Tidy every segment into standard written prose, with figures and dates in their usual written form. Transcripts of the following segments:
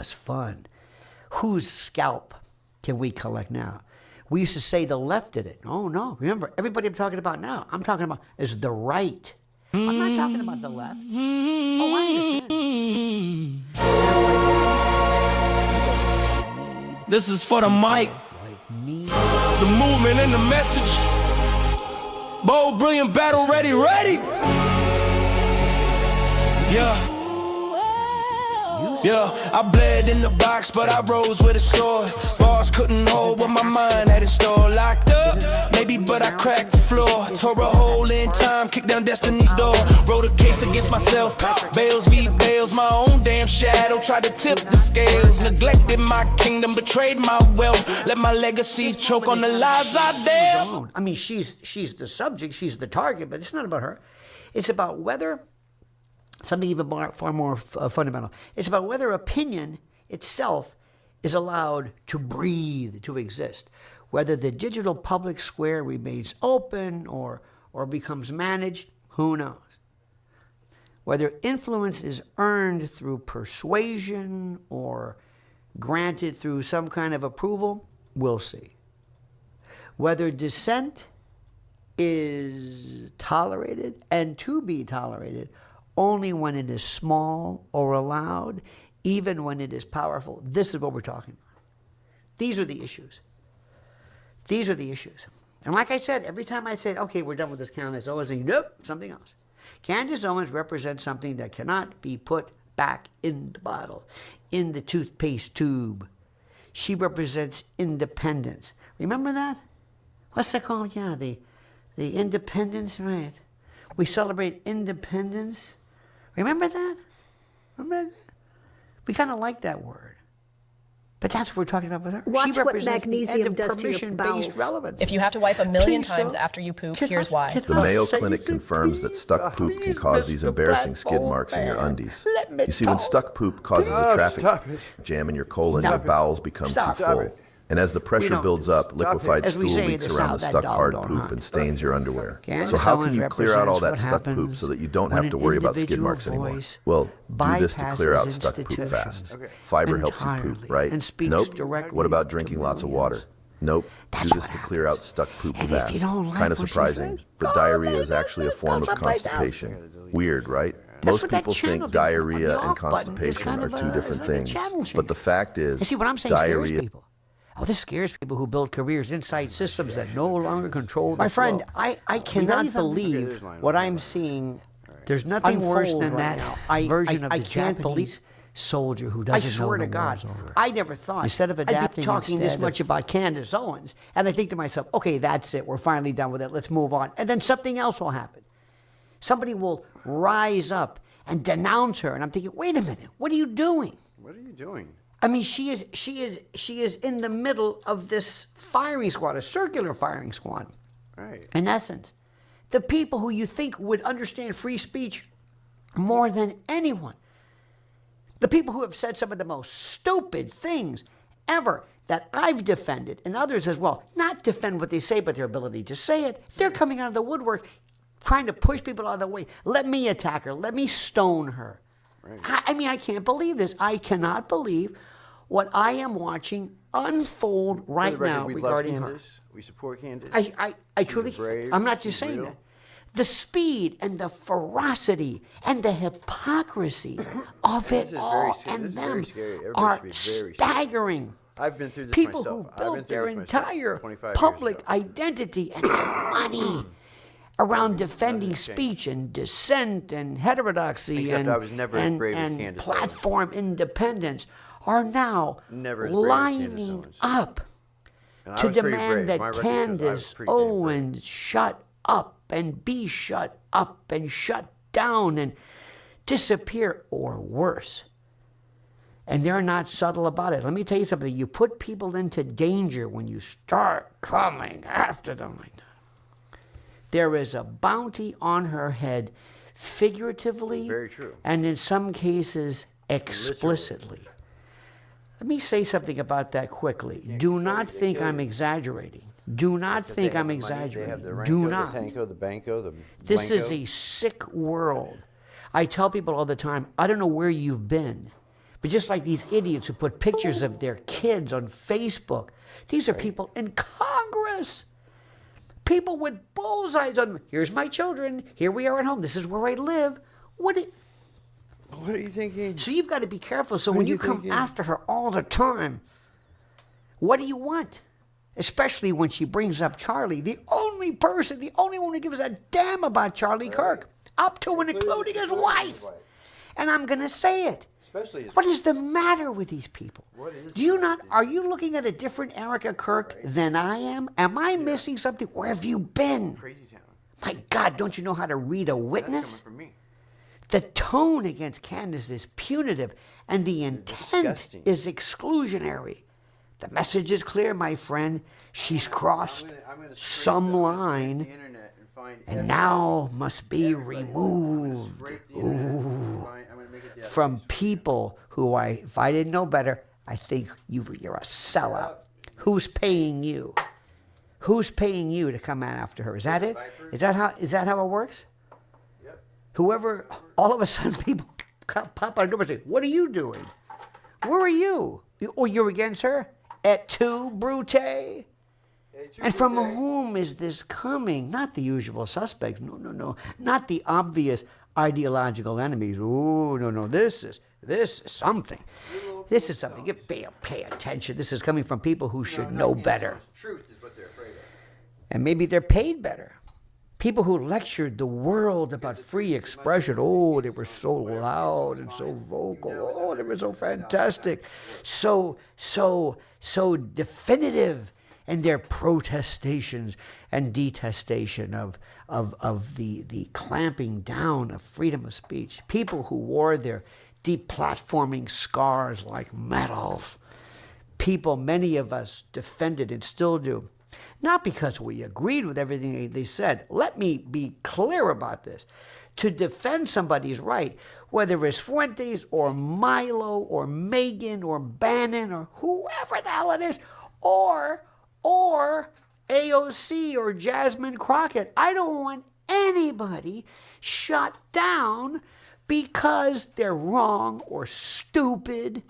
was fun. Whose scalp can we collect now? We used to say the left did it. Oh, no. Remember, everybody I'm talking about now, I'm talking about is the right. I'm not talking about the left. Oh, I understand. This is for the mic, the movement and the message. Bold, brilliant, battle ready, ready. Yeah. Yeah, I bled in the box, but I rose with a sword. Bars couldn't hold what my mind had in store. Locked up, maybe, but I cracked the floor. Tore a hole in time, kicked down destiny's door. Wrote a case against myself. Bales v. Bales, my own damn shadow. Tried to tip the scales. Neglected my kingdom, betrayed my wealth. Let my legacy choke on the lies I dare. I mean, she's the subject, she's the target, but it's not about her. It's about whether... something even far more fundamental. It's about whether opinion itself is allowed to breathe, to exist. Whether the digital public square remains open or becomes managed, who knows? Whether influence is earned through persuasion or granted through some kind of approval, we'll see. Whether dissent is tolerated and to be tolerated only when it is small or allowed, even when it is powerful. This is what we're talking about. These are the issues. These are the issues. And like I said, every time I say, okay, we're done with this Candace Owens, I say, nope, something else. Candace Owens represents something that cannot be put back in the bottle, in the toothpaste tube. She represents independence. Remember that? What's that called? Yeah, the independence, right? We celebrate independence. Remember that? Remember that? We kind of like that word. But that's what we're talking about with her. Watch she what magnesium does to your bowels. Relevance. If you have to wipe a million times after you poop, here's why. The Mayo Clinic confirms that stuck poop can cause these embarrassing skid marks in your undies. You see, when stuck poop causes a traffic jam in your colon, your bowels become too full. And as the pressure builds up, liquefied stool leaks around the stuck hard poop and stains your underwear. So how can you clear out all that stuck poop so that you don't have to worry about skid marks anymore? Well, do this to clear out stuck poop fast. Fiber helps you poop, right? Nope. What about drinking lots of water? Nope. Do this to clear out stuck poop fast. Kind of surprising, but diarrhea is actually a form of constipation. Weird, right? Most people think diarrhea and constipation are two different things, but the fact is, diarrhea... Oh, this scares people who build careers inside systems that no longer control the flow. My friend, I cannot believe what I'm seeing. There's nothing worse than that version of the Japanese soldier who doesn't know. I swear to God, I never thought instead of adapting, I'd be talking this much about Candace Owens, and I think to myself, okay, that's it. We're finally done with it. Let's move on. And then something else will happen. Somebody will rise up and denounce her, and I'm thinking, wait a minute, what are you doing? What are you doing? I mean, she is in the middle of this firing squad, a circular firing squad. Right. In essence, the people who you think would understand free speech more than anyone, the people who have said some of the most stupid things ever that I've defended, and others as well, not defend what they say, but their ability to say it, they're coming out of the woodwork trying to push people out of the way. Let me attack her. Let me stone her. Right. I mean, I can't believe this. I cannot believe what I am watching unfold right now regarding her. We support Candace. I truly, I'm not just saying that. The speed and the ferocity and the hypocrisy of it all and them are staggering. I've been through this People myself. who built their entire public identity and their money around defending speech and dissent and heterodoxy and platform independence are now lining up to demand that Candace Owens shut up and be shut up and shut down and disappear or worse. And they're not subtle about it. Let me tell you something. You put people into danger when you start coming after them like that. There is a bounty on her head, figuratively, very true, and in some cases explicitly. Literally. Let me say something about that quickly. Do not think I'm exaggerating. Do not think I'm exaggerating. Do not. The Banco, the This is a sick world. I tell people all the time, I don't know where you've been, But just like these idiots who put pictures of their kids on Facebook, these are people in Congress. People with bullseyes on them. Here's my children. Here we are at home. This is where I live. What are you thinking? So you've got to be careful. So when you come after her all the time, what do you want? Especially when she brings up Charlie, the only one who gives a damn about Charlie Kirk, up to and including his wife. And I'm going to say it. What is the matter with these people? Are you looking at a different Erica Kirk than I am? Am I missing something? Where have you been? Crazy town. My God, don't you know how to read a witness? That's coming from me. The tone against Candace is punitive, and the intent is exclusionary. The message is clear, my friend. She's crossed some line and now must be removed. Ooh. From people who if I didn't know better, I think you're a sellout. Who's paying you? Who's paying you to come after her? Is that it? Is that how it works? Whoever, all of a sudden people pop out of the door and say, what are you doing? Where are you? Oh, you're against her? Et tu, Brute? And from whom is this coming? Not the usual suspects. No. Not the obvious ideological enemies. Oh, no. This is something. This is something. You pay attention. This is coming from people who should know better. Truth is what they're afraid of. And maybe they're paid better. People who lectured the world about free expression. Oh, they were so loud and so vocal. Oh, they were so fantastic. So definitive in their protestations and detestation of the clamping down of freedom of speech. People who wore their deplatforming scars like medals. People, many of us, defended and still do. Not because we agreed with everything they said. Let me be clear about this. To defend somebody's right, whether it's Fuentes or Milo or Megan or Bannon or whoever the hell it is, or AOC or Jasmine Crockett, I don't want anybody shut down because they're wrong or stupid.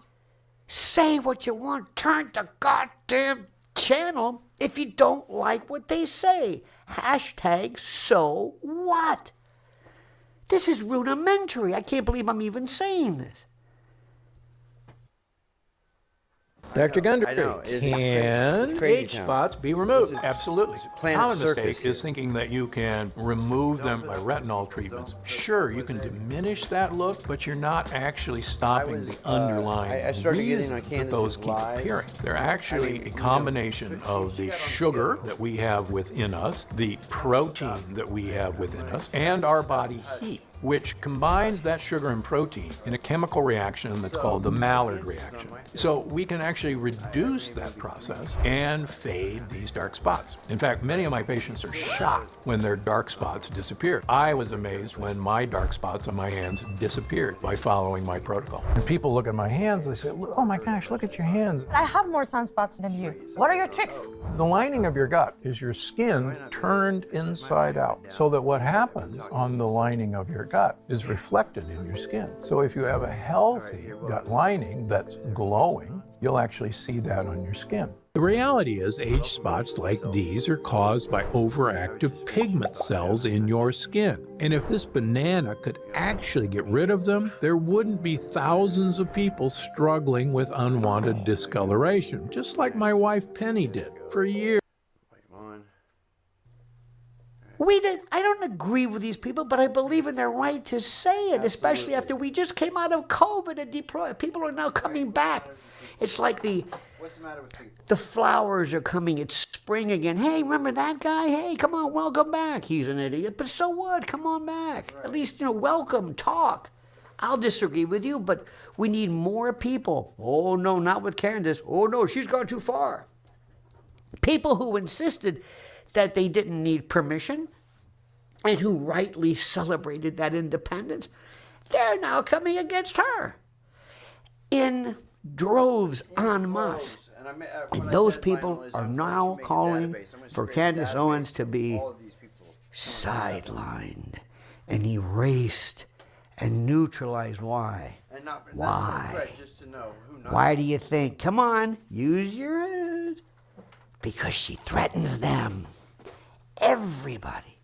Say what you want. Turn the goddamn channel if you don't like what they say. Hashtag so what? This is rudimentary. I can't believe I'm even saying this. Dr. Gundry, I know. can crazy age town. spots be removed? This is- Absolutely. this is Planet Common Circus mistake here. is thinking that you can remove them by retinol treatments. Sure, you can diminish that look, but you're not actually stopping the underlying I started getting reason on that Candace's those keep live. appearing. They're actually a combination of the sugar that we have within us, the protein that we have within us, and our body heat, which combines that sugar and protein in a chemical reaction that's called the Maillard reaction. So we can actually reduce that process and fade these dark spots. In fact, many of my patients are shocked when their dark spots disappear. I was amazed when my dark spots on my hands disappeared by following my protocol. When people look at my hands, they say, oh my gosh, look at your hands. I have more sunspots than you. What are your tricks? The lining of your gut is your skin turned inside out, so that what happens on the lining of your gut is reflected in your skin. So if you have a healthy gut lining that's glowing, you'll actually see that on your skin. The reality is age spots like these are caused by overactive pigment cells in your skin. And if this banana could actually get rid of them, there wouldn't be thousands of people struggling with unwanted discoloration, just like my wife Penny did for years. I don't agree with these people, but I believe in their right to say it, especially after we just came out of COVID and people are now coming back. It's like What's the matter with people? the flowers are coming. It's spring again. Hey, remember that guy? Hey, come on, welcome back. He's an idiot, but so what? Come on back. At least, welcome, talk. I'll disagree with you, but we need more people. Oh, no, not with Candace. Oh, no, she's gone too far. People who insisted that they didn't need permission and who rightly celebrated that independence, they're now coming against her in droves en masse. And those people are now calling for Candace Owens to be sidelined and erased and neutralized. Why? And not, that's Why? not a threat, just to know who not. Why do you think? Come on, use your head. Because she threatens them. Everybody.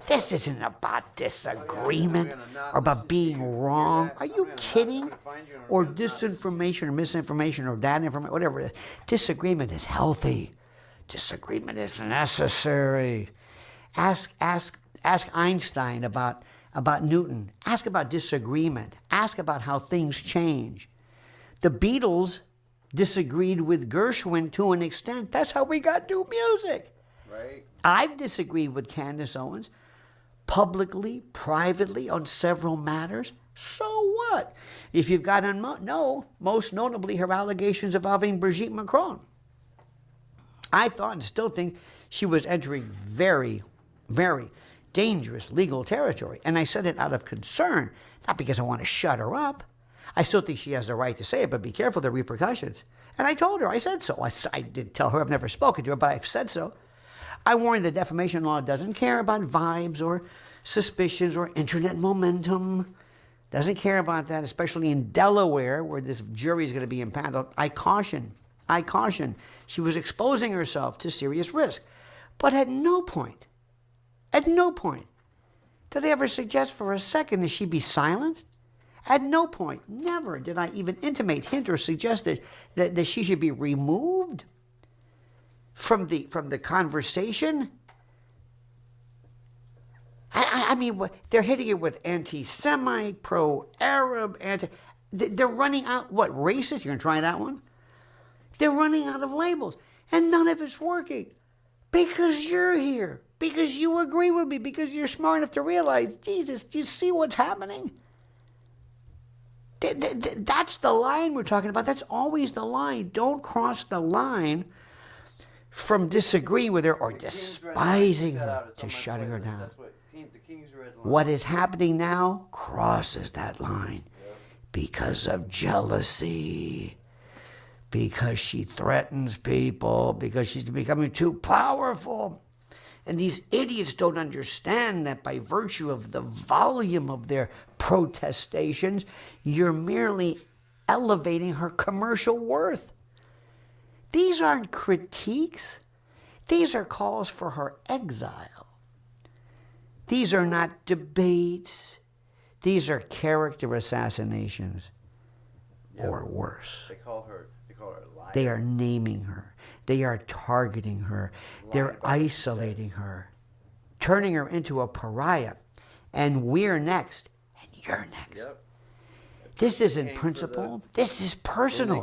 This isn't about disagreement or about being wrong. Are you kidding? Or disinformation or misinformation or bad information, whatever it is. Disagreement is healthy. Disagreement is necessary. Ask Einstein about Newton. Ask about disagreement. Ask about how things change. The Beatles disagreed with Gershwin to an extent. That's how we got new music. Right. I've disagreed with Candace Owens publicly, privately, on several matters. So what? If you've got most notably her allegations involving Brigitte Macron. I thought and still think she was entering very, very dangerous legal territory. And I said it out of concern, not because I want to shut her up. I still think she has the right to say it, but be careful of the repercussions. And I told her, I said so. I did tell her, I've never spoken to her, but I've said so. I warned the defamation law doesn't care about vibes or suspicions or internet momentum. Doesn't care about that, especially in Delaware, where this jury is going to be impaneled. I caution. She was exposing herself to serious risk. But at no point did I ever suggest for a second that she be silenced. At no point, never did I even intimate, hint, or suggest that she should be removed from the conversation. I mean, they're hitting it with anti-Semite, pro-Arab, they're running out, what, racist? You're going to try that one? They're running out of labels, and none of it's working. Because you're here, because you agree with me, because you're smart enough to realize, Jesus, do you see what's happening? That's the line we're talking about. That's always the line. Don't cross the line from disagreeing with her or despising her to shutting her down. What is happening now crosses that line because of jealousy, because she threatens people, because she's becoming too powerful. And these idiots don't understand that by virtue of the volume of their protestations, you're merely elevating her commercial worth. These aren't critiques. These are calls for her exile. These are not debates. These are character assassinations, or worse. They call her a liar. They are naming her. They are targeting her. They're isolating her, turning her into a pariah. And we're next, and you're next. Yep. This isn't principle. This is personal.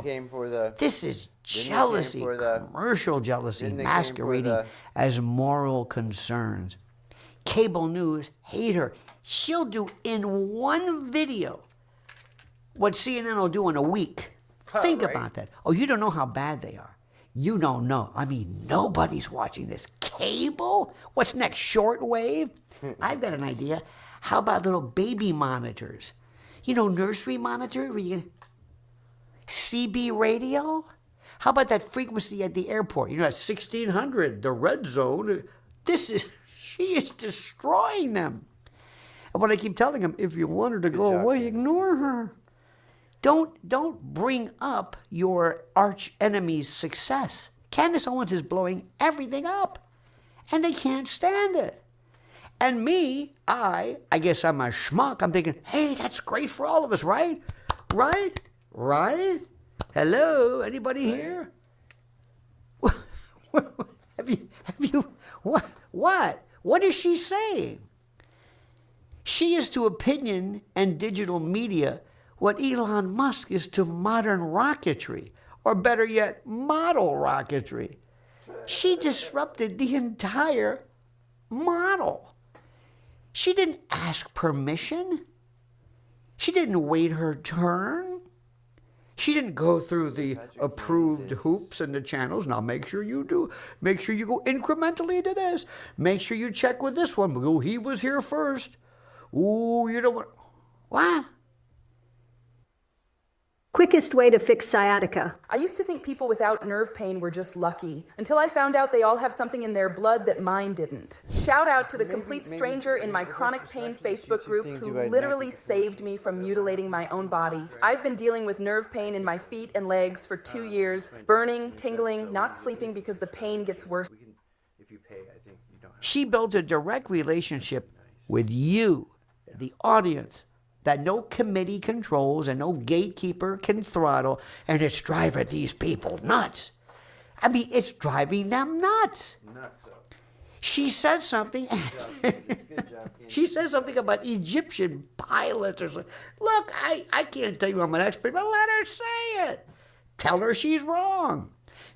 This is jealousy, commercial jealousy, masquerading as moral concerns. Cable news hate her. She'll do in one video what CNN will do in a week. Think about that. Oh, you don't know how bad they are. You don't know. I mean, nobody's watching this. Cable? What's next? Shortwave? I've got an idea. How about little baby monitors? You know, nursery monitor? Where you can... CB radio? How about that frequency at the airport? You know, 1600, the red zone. She is destroying them. And what I keep telling them, if you want her to go away, ignore her. Don't bring up your arch enemy's success. Candace Owens is blowing everything up, and they can't stand it. And me, I guess I'm a schmuck. I'm thinking, hey, that's great for all of us, right? Right? Hello, anybody here? What is she saying? She is to opinion and digital media what Elon Musk is to modern rocketry, or better yet, model rocketry. She disrupted the entire model. She didn't ask permission. She didn't wait her turn. She didn't go through the approved hoops and the channels. Now make sure you do. Make sure you go incrementally to this. Make sure you check with this one. Oh, he was here first. Ooh, you know what? What? Quickest way to fix sciatica. I used to think people without nerve pain were just lucky, until I found out they all have something in their blood that mine didn't. Shout out to the complete stranger in my chronic pain Facebook group who literally saved me from mutilating my own body. I've been dealing with nerve pain in my feet and legs for 2 years, burning, tingling, not sleeping because the pain gets worse. She built a direct relationship with you, the audience, that no committee controls and no gatekeeper can throttle, and it's driving these people nuts. I mean, it's driving them nuts. She says something. She says something about Egyptian pilots or something. Look, I can't tell you I'm an expert, but let her say it. Tell her she's wrong.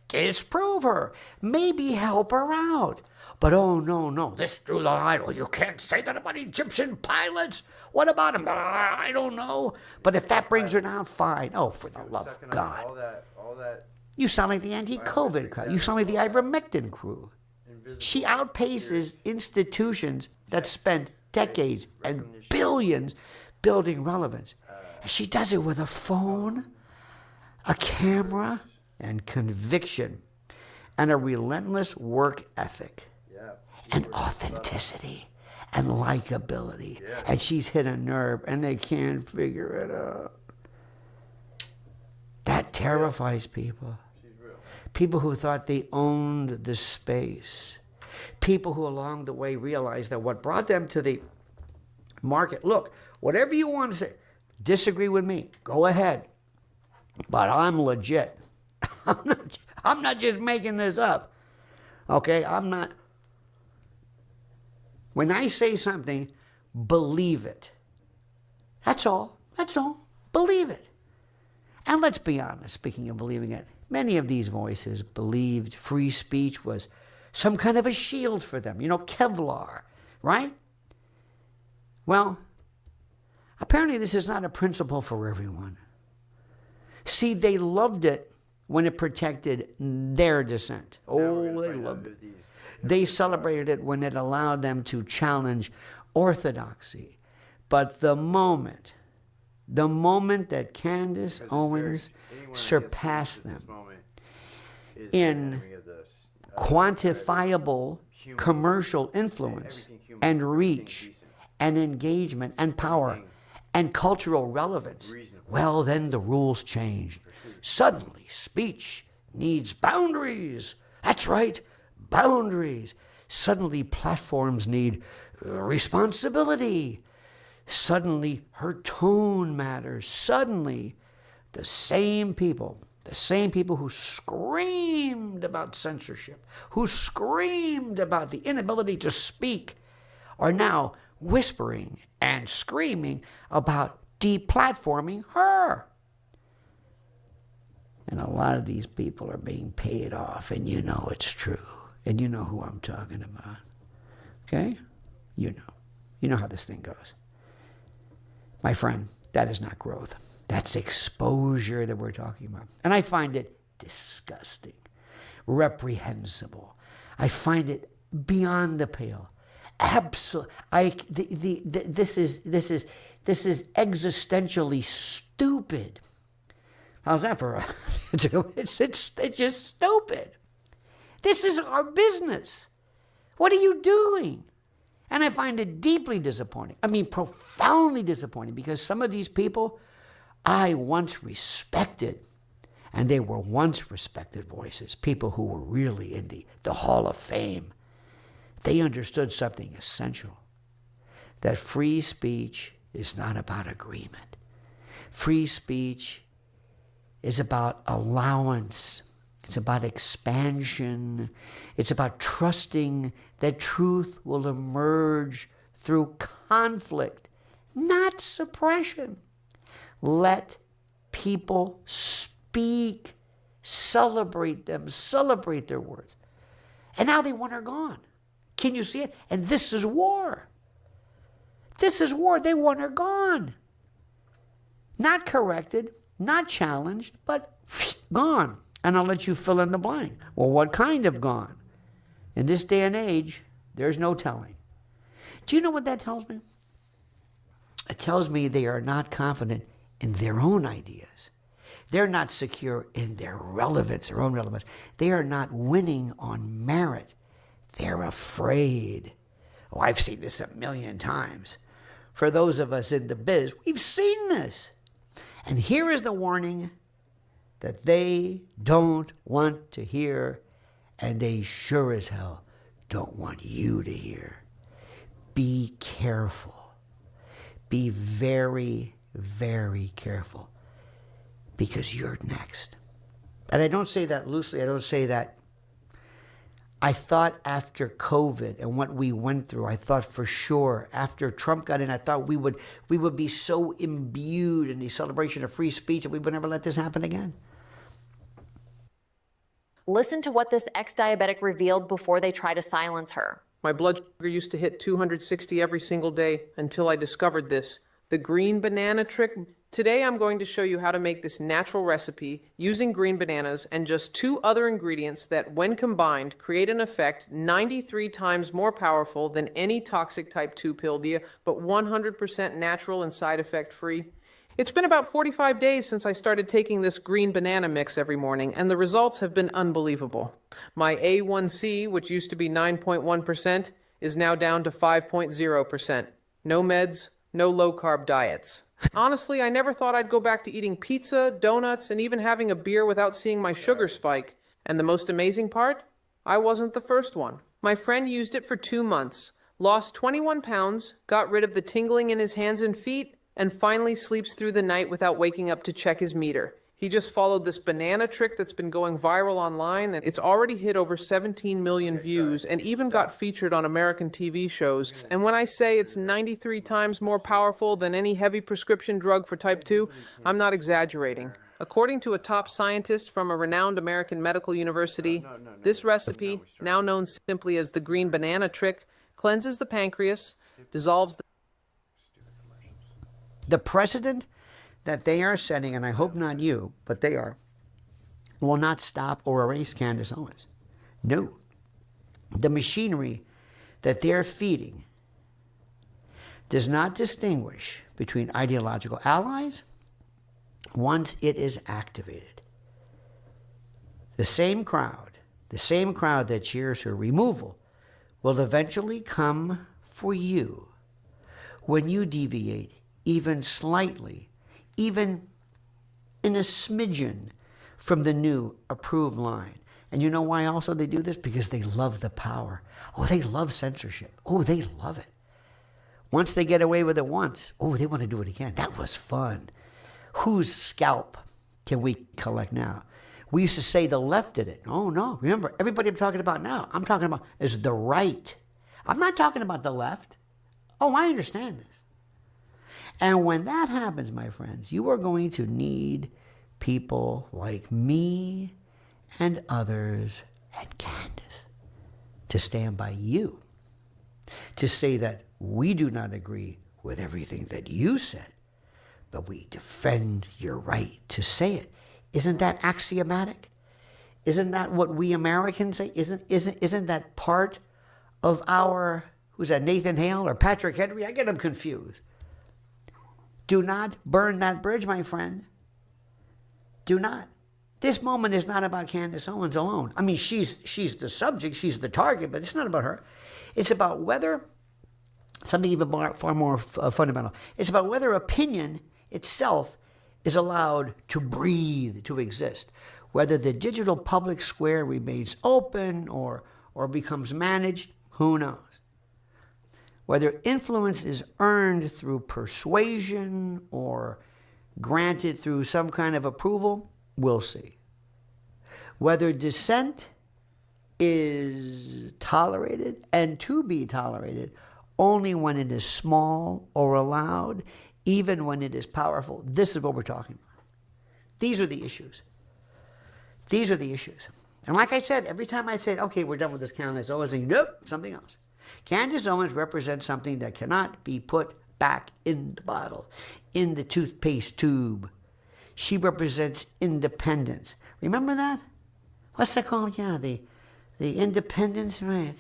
Disprove her. Maybe help her out. But oh, no, this drew the line. Oh, you can't say that about Egyptian pilots. What about them? I don't know. But if that brings her down, fine. Oh, for the love of God. All that. You sound like the anti-COVID crowd. You sound like the ivermectin crew. She outpaces institutions that spent decades and billions building relevance. And she does it with a phone, a camera, and conviction, and a relentless work ethic, and authenticity, and likability. And she's hit a nerve, and they can't figure it out. That terrifies people. People who thought they owned the space. People who along the way realized that what brought them to the market, look, whatever you want to say, disagree with me, go ahead. But I'm legit. I'm not just making this up. Okay, I'm not. When I say something, believe it. That's all. That's all. Believe it. And let's be honest, speaking of believing it, many of these voices believed free speech was some kind of a shield for them. You know, Kevlar, right? Well, apparently this is not a principle for everyone. See, they loved it when it protected their dissent. Oh, they loved it. They celebrated it when it allowed them to challenge orthodoxy. But the moment that Candace Owens surpassed them in quantifiable commercial influence and reach and engagement and power and cultural relevance, well, then the rules changed. Suddenly, speech needs boundaries. That's right, boundaries. Suddenly, platforms need responsibility. Suddenly, her tone matters. Suddenly, the same people who screamed about censorship, who screamed about the inability to speak, are now whispering and screaming about deplatforming her. And a lot of these people are being paid off, and you know it's true. And you know who I'm talking about. Okay? You know. You know how this thing goes. My friend, that is not growth. That's exposure that we're talking about. And I find it disgusting, reprehensible. I find it beyond the pale. This is existentially stupid. How's that for a... it's just stupid. This is our business. What are you doing? And I find it deeply disappointing. I mean, profoundly disappointing, because some of these people I once respected, and they were once respected voices, people who were really in the Hall of Fame. They understood something essential, that free speech is not about agreement. Free speech is about allowance. It's about expansion. It's about trusting that truth will emerge through conflict, not suppression. Let people speak, celebrate them, celebrate their words. And now they want her gone. Can you see it? And this is war. This is war. They want her gone. Not corrected, not challenged, but gone. And I'll let you fill in the blank. Well, what kind of gone? In this day and age, there's no telling. Do you know what that tells me? It tells me they are not confident in their own ideas. They're not secure in their relevance, their own relevance. They are not winning on merit. They're afraid. Oh, I've seen this 1,000,000 times. For those of us in the biz, we've seen this. And here is the warning that they don't want to hear, and they sure as hell don't want you to hear. Be careful. Be very, very careful, because you're next. And I don't say that loosely. I don't say that. I thought after COVID and what we went through, I thought for sure after Trump got in, I thought we would be so imbued in the celebration of free speech that we would never let this happen again. Listen to what this ex-diabetic revealed before they try to silence her. My blood sugar used to hit 260 every single day until I discovered this, the green banana trick. Today I'm going to show you how to make this natural recipe using green bananas and just 2 other ingredients that, when combined, create an effect 93 times more powerful than any toxic type 2 pill, but 100% natural and side effect free. It's been about 45 days since I started taking this green banana mix every morning, and the results have been unbelievable. My A1C, which used to be 9.1%, is now down to 5.0%. No meds, no low-carb diets. Honestly, I never thought I'd go back to eating pizza, donuts, and even having a beer without seeing my sugar spike. And the most amazing part? I wasn't the first one. My friend used it for 2 months, lost 21 pounds, got rid of the tingling in his hands and feet, and finally sleeps through the night without waking up to check his meter. He just followed this banana trick that's been going viral online, and it's already hit over 17 million views and even got featured on American TV shows. And when I say it's 93 times more powerful than any heavy prescription drug for type 2, I'm not exaggerating. According to a top scientist from a renowned American medical university, this recipe, now known simply as the green banana trick, cleanses the pancreas, dissolves the precedent that they are setting, and I hope not you, but they are, will not stop or erase Candace Owens. No. The machinery that they're feeding does not distinguish between ideological allies once it is activated. The same crowd that cheers her removal will eventually come for you when you deviate even slightly, even in a smidgen from the new approved line. And you know why also they do this? Because they love the power. Oh, they love censorship. Oh, they love it. Once they get away with it once, oh, they want to do it again. That was fun. Whose scalp can we collect now? We used to say the left did it. Oh, no. Remember, everybody I'm talking about now, I'm talking about is the right. I'm not talking about the left. Oh, I understand this. And when that happens, my friends, you are going to need people like me and others and Candace to stand by you, to say that we do not agree with everything that you said, but we defend your right to say it. Isn't that axiomatic? Isn't that what we Americans say? Isn't that part of our, who's that, Nathan Hale or Patrick Henry? I get them confused. Do not burn that bridge, my friend. Do not. This moment is not about Candace Owens alone. I mean, she's the subject, she's the target, but it's not about her. It's about whether, something even far more fundamental, it's about whether opinion itself is allowed to breathe, to exist. Whether the digital public square remains open or becomes managed, who knows? Whether influence is earned through persuasion or granted through some kind of approval, we'll see. Whether dissent is tolerated and to be tolerated only when it is small or allowed, even when it is powerful. This is what we're talking about. These are the issues. These are the issues. And like I said, every time I say, okay, we're done with this Candace Owens, I say, nope, something else. Candace Owens represents something that cannot be put back in the bottle, in the toothpaste tube. She represents independence. Remember that? What's that called? Yeah, the independence, right?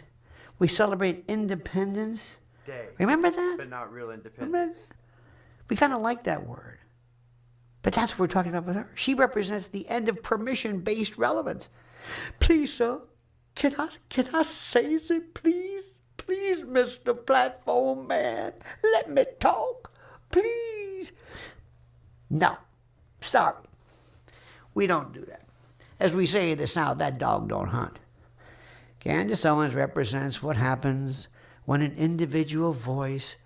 We celebrate Independence Day. Remember that? But not real independence. We kind of like that word. But that's what we're talking about with her. She represents the end of permission-based relevance. Please, sir, can I say something, please? Please, Mr. Platform Man, let me talk, please. No, sorry, we don't do that. As we say in the South, that dog don't hunt. Candace Owens represents what happens when an individual voice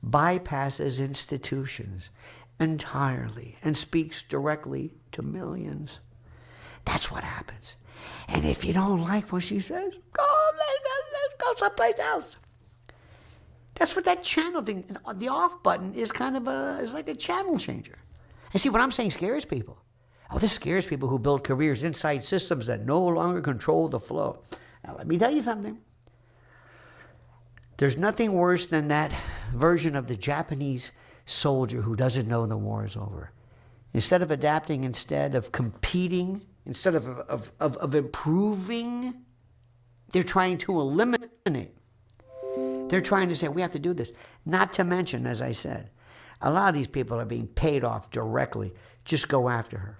bypasses institutions entirely and speaks directly to millions. That's what happens. And if you don't like what she says, let's go someplace else. That's what that channel thing, the off button is kind of is like a channel changer. And see, what I'm saying scares people. Oh, this scares people who build careers inside systems that no longer control the flow. Now, let me tell you something. There's nothing worse than that version of the Japanese soldier who doesn't know the war is over. Instead of adapting, instead of competing, instead of improving, they're trying to eliminate. They're trying to say, we have to do this. Not to mention, as I said, a lot of these people are being paid off directly. Just go after her.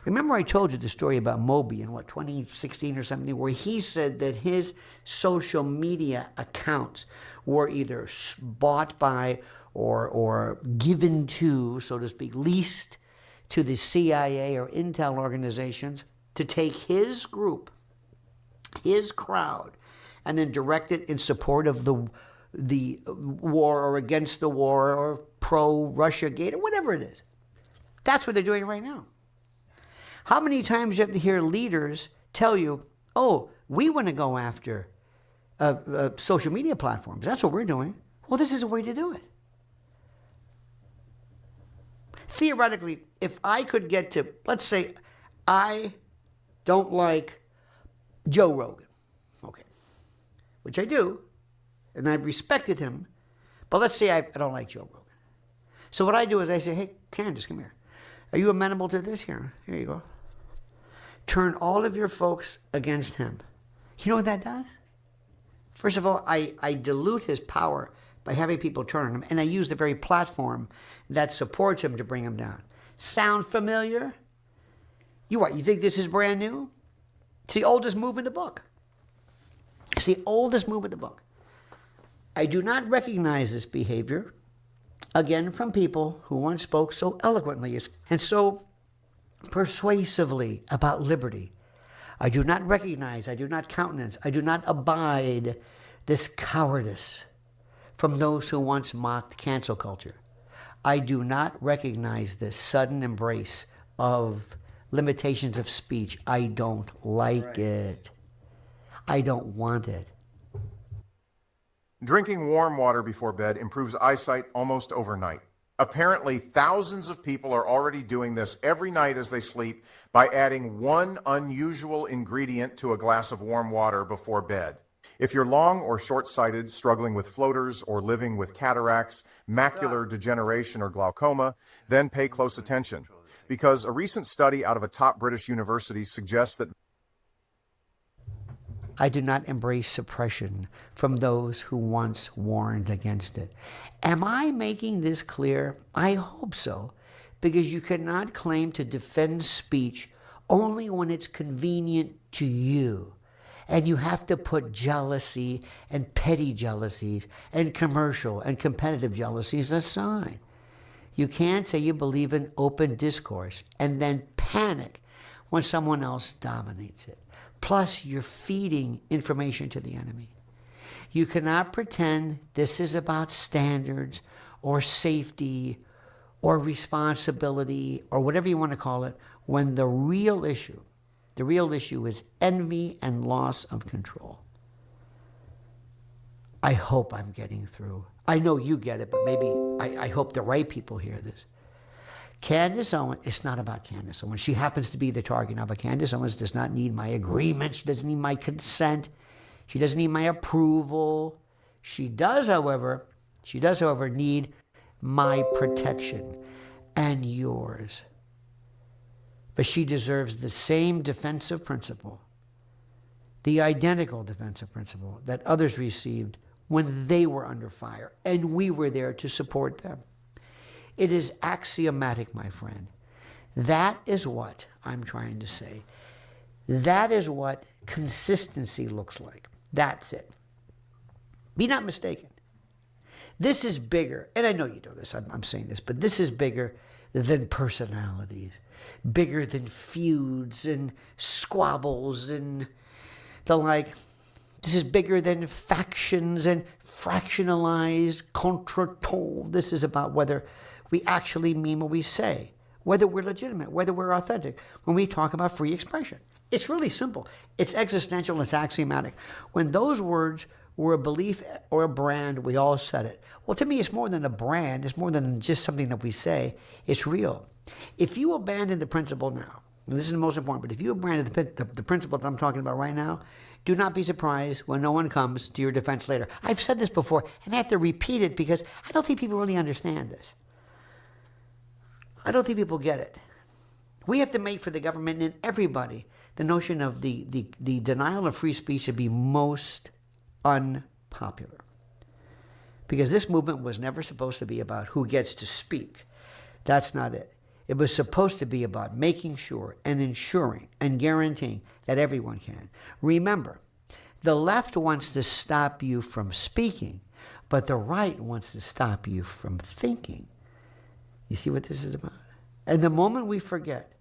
Remember I told you the story about Moby in, 2016 or something, where he said that his social media accounts were either bought by or given to, so to speak, leased to the CIA or intel organizations to take his group, his crowd, and then direct it in support of the war or against the war or pro-Russia gate or whatever it is. That's what they're doing right now. How many times you have to hear leaders tell you, oh, we want to go after social media platforms. That's what we're doing. Well, this is a way to do it. Theoretically, if I could get to, let's say, I don't like Joe Rogan, okay, which I do, and I've respected him, but let's say I don't like Joe Rogan. So what I do is I say, hey, Candace, come here. Are you amenable to this? Here you go. Turn all of your folks against him. You know what that does? First of all, I dilute his power by having people turn on him, and I use the very platform that supports him to bring him down. Sound familiar? You think this is brand new? It's the oldest move in the book. It's the oldest move in the book. I do not recognize this behavior, again, from people who once spoke so eloquently and so persuasively about liberty. I do not recognize, I do not countenance, I do not abide this cowardice from those who once mocked cancel culture. I do not recognize this sudden embrace of limitations of speech. I don't like it. I don't want it. Drinking warm water before bed improves eyesight almost overnight. Apparently, thousands of people are already doing this every night as they sleep by adding one unusual ingredient to a glass of warm water before bed. If you're long or short-sighted, struggling with floaters, or living with cataracts, macular degeneration, or glaucoma, then pay close attention, because a recent study out of a top British university suggests that I do not embrace suppression from those who once warned against it. Am I making this clear? I hope so, because you cannot claim to defend speech only when it's convenient to you. And you have to put jealousy and petty jealousies and commercial and competitive jealousies aside. You can't say you believe in open discourse and then panic when someone else dominates it. Plus, you're feeding information to the enemy. You cannot pretend this is about standards or safety or responsibility or whatever you want to call it, when the real issue is envy and loss of control. I hope I'm getting through. I know you get it, but maybe I hope the right people hear this. Candace Owens, it's not about Candace Owens. She happens to be the target now, but Candace Owens does not need my agreement. She doesn't need my consent. She doesn't need my approval. She does, however, need my protection and yours. But she deserves the same defensive principle, the identical defensive principle that others received when they were under fire, and we were there to support them. It is axiomatic, my friend, That is what I'm trying to say. That is what consistency looks like. That's it. Be not mistaken. This is bigger, and I know you know this, I'm saying this, but this is bigger than personalities, bigger than feuds and squabbles and the like. This is bigger than factions and fractionalized contretemps. This is about whether we actually mean what we say, whether we're legitimate, whether we're authentic, when we talk about free expression. It's really simple. It's existential, it's axiomatic. When those words were a belief or a brand, we all said it. Well, to me, it's more than a brand. It's more than just something that we say. It's real. If you abandon the principle now, and this is the most important, but if you abandon the principle that I'm talking about right now, do not be surprised when no one comes to your defense later. I've said this before, and I have to repeat it because I don't think people really understand this. I don't think people get it. We have to make for the government and everybody the notion of the denial of free speech to be most unpopular. Because this movement was never supposed to be about who gets to speak. That's not it. It was supposed to be about making sure and ensuring and guaranteeing that everyone can. Remember, the left wants to stop you from speaking, but the right wants to stop you from thinking. You see what this is about? And the moment we forget,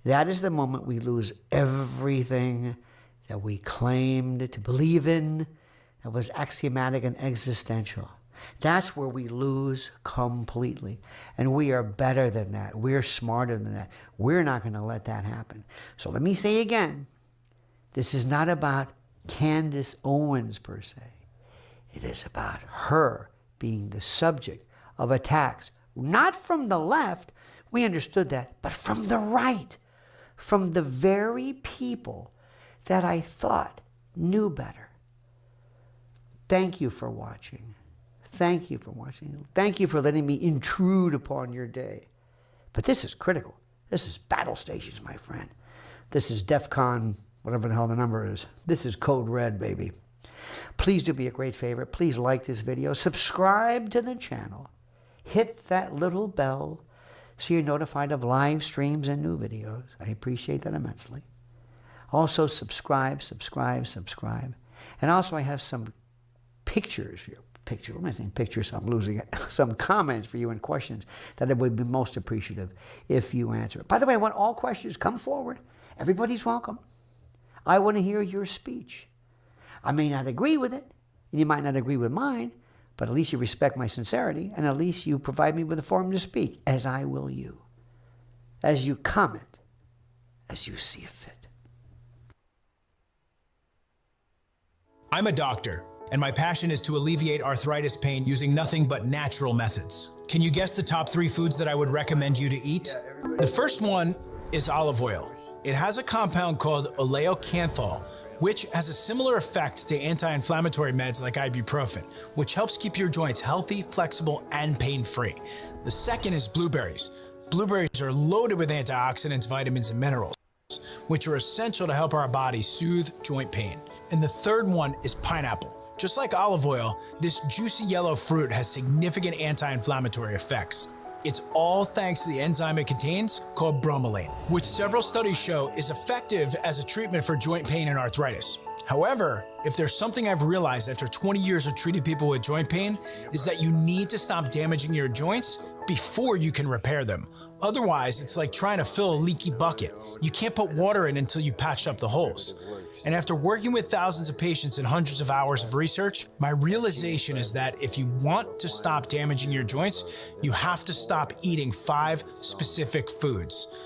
that is the moment we lose everything that we claimed to believe in, that was axiomatic and existential. That's where we lose completely. And we are better than that. We're smarter than that. We're not going to let that happen. So let me say again, this is not about Candace Owens per se. It is about her being the subject of attacks, not from the left, we understood that, but from the right, from the very people that I thought knew better. Thank you for watching. Thank you for watching. Thank you for letting me intrude upon your day. But this is critical. This is battle stations, my friend. This is DEFCON, whatever the hell the number is. This is code red, baby. Please do me a great favor. Please like this video. Subscribe to the channel. Hit that little bell so you're notified of live streams and new videos. I appreciate that immensely. Also, subscribe. And also, I have some pictures here. What am I saying? Pictures, I'm losing it. Some comments for you and questions that I would be most appreciative if you answer. By the way, I want all questions. Come forward. Everybody's welcome. I want to hear your speech. I may not agree with it, and you might not agree with mine, but at least you respect my sincerity, and at least you provide me with a forum to speak, as I will you. As you comment, as you see fit. I'm a doctor, and my passion is to alleviate arthritis pain using nothing but natural methods. Can you guess the top 3 foods that I would recommend you to eat? The first one is olive oil. It has a compound called oleocanthal, which has a similar effect to anti-inflammatory meds like ibuprofen, which helps keep your joints healthy, flexible, and pain-free. The second is blueberries. Blueberries are loaded with antioxidants, vitamins, and minerals, which are essential to help our body soothe joint pain. And the third one is pineapple. Just like olive oil, this juicy yellow fruit has significant anti-inflammatory effects. It's all thanks to the enzyme it contains called bromelain, which several studies show is effective as a treatment for joint pain and arthritis. However, if there's something I've realized after 20 years of treating people with joint pain, is that you need to stop damaging your joints before you can repair them. Otherwise, it's like trying to fill a leaky bucket. You can't put water in until you patch up the holes. And after working with thousands of patients and hundreds of hours of research, my realization is that if you want to stop damaging your joints, you have to stop eating 5 specific foods.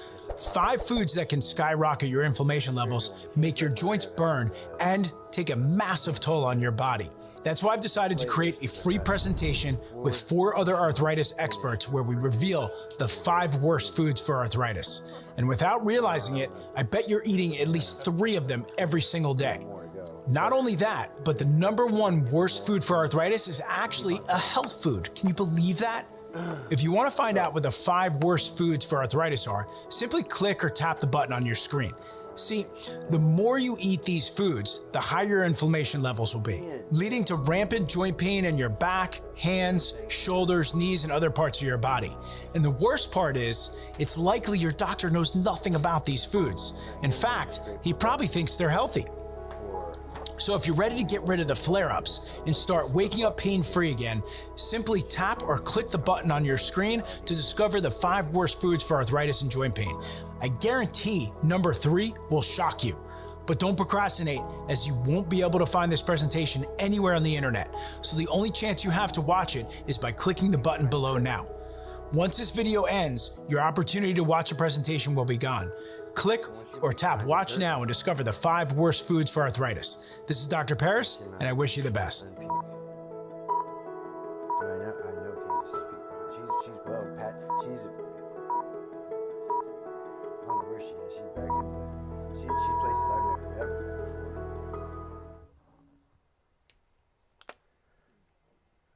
5 foods that can skyrocket your inflammation levels, make your joints burn, and take a massive toll on your body. That's why I've decided to create a free presentation with 4 other arthritis experts where we reveal the 5 worst foods for arthritis. And without realizing it, I bet you're eating at least 3 of them every single day. Not only that, but the #1 worst food for arthritis is actually a health food. Can you believe that? If you want to find out what the 5 worst foods for arthritis are, simply click or tap the button on your screen. See, the more you eat these foods, the higher your inflammation levels will be, leading to rampant joint pain in your back, hands, shoulders, knees, and other parts of your body. And the worst part is, it's likely your doctor knows nothing about these foods. In fact, he probably thinks they're healthy. So if you're ready to get rid of the flare-ups and start waking up pain-free again, simply tap or click the button on your screen to discover the 5 worst foods for arthritis and joint pain. I guarantee number 3 will shock you. But don't procrastinate, as you won't be able to find this presentation anywhere on the internet. So the only chance you have to watch it is by clicking the button below now. Once this video ends, your opportunity to watch the presentation will be gone. Click or tap watch now and discover the 5 worst foods for arthritis. This is Dr. Paris, and I wish you the best. I know Candace is big. She's well, Pat. She's. I don't know where she is. She's back in the. She's places I've never ever been before.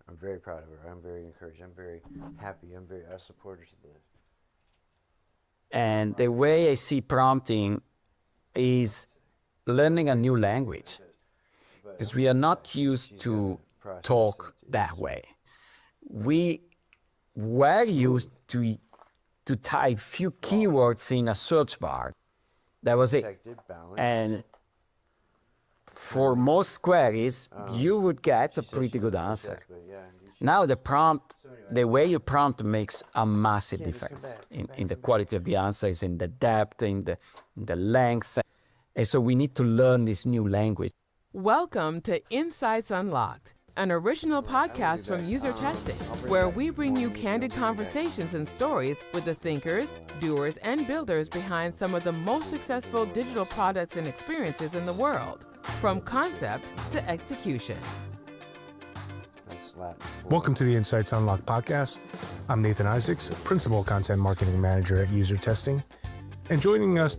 I'm very proud of her. I'm very encouraged. I'm very happy. I'm very supporters of this. And the way I see prompting is learning a new language, because we are not used to talk that way. We were used to type few keywords in a search bar. That was it. And for most queries, you would get a pretty good answer. Now the prompt, the way you prompt makes a massive difference in the quality of the answers, in the depth, in the length. And so we need to learn this new language. Welcome to Insights Unlocked, an original podcast from User Testing, where we bring you candid conversations and stories with the thinkers, doers, and builders behind some of the most successful digital products and experiences in the world, from concept to execution. Welcome to the Insights Unlocked podcast. I'm Nathan Isaacs, Principal Content Marketing Manager at User Testing. And joining us